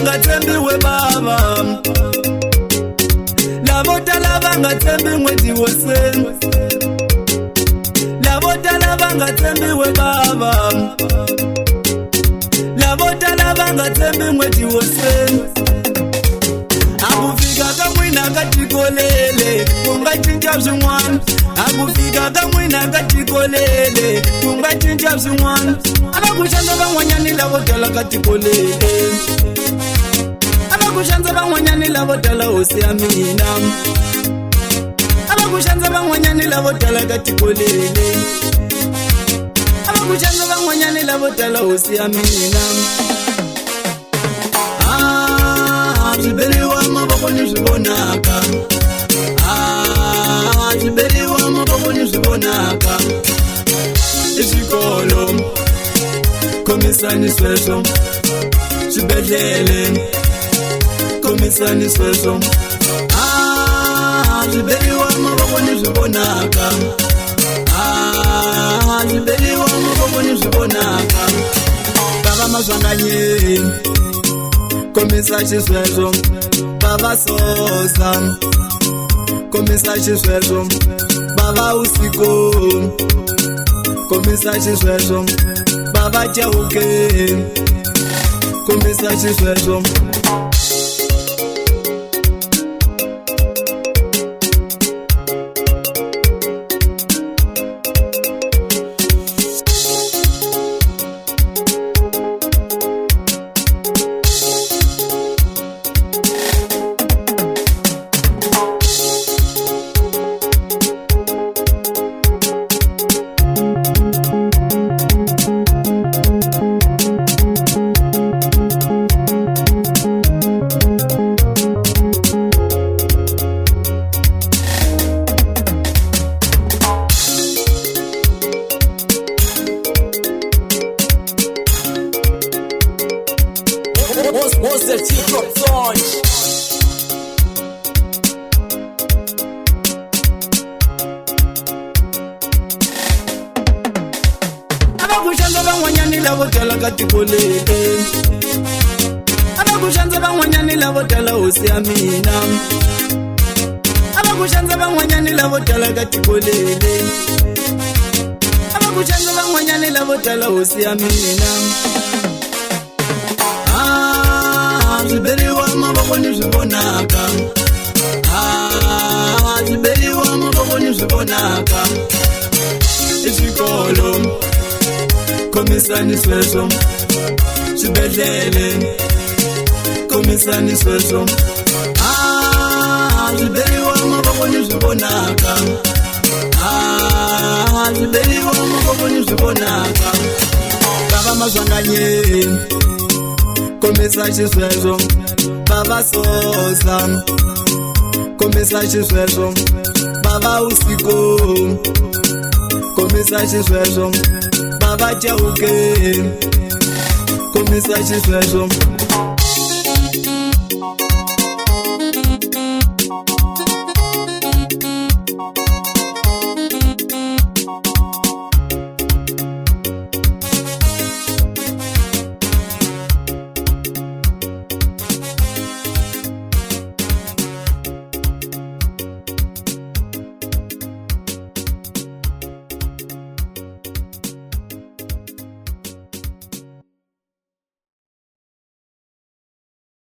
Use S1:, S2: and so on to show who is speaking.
S1: Ngatembiwe baba labotala ngatembi mwezi wose labotala ngatembiwe baba labotala ngatembi mwezi wose akufika kamwina katikolele kungachinja zwin'wana akufika kamwina katikolele kungachinja zwin'wana abakushanza van'wanyani labotala katikolele abakushanza van'wanyani lavotala hosi ya mina abakushanza van'wanyani lavotala katikolele abakushanza van'wanyani lavotala hosi ya mina swiberiwa mavokoni swivonaka swiberiwa mavokoni swivonaka iswikolo komisani sweswo swibedlele komisani sweswo swiberiwa mavokoni swivonaka swiberiwa mavokoni swivonaka bava mazvanganye komisa xisweswo bava sosa komisa xisweswo bava usiko komisa xisweswo bava jauke komisa xisweswo
S2: Monster TikTok launch.
S1: abakushanza van'wanyani lavotala katikolele abakushanza van'wanyani lavotala hosi ya mina abakushanza van'wanyani lavotala katikolele abakushanza van'wanyani lavotala hosi ya mina swiberiwa mavokoni swivonaka swiberiwa mavokoni swivonaka iswikolo komisani sweswo swibedlele komisani sweswo swiberiwa mavokoni swivonaka swiberiwa mavokoni swivonaka bava mazvanganye komisa xisweswo bava sosa komisa xisweswo bava usiko komisa xisweswo bava jauke komisa xisweswo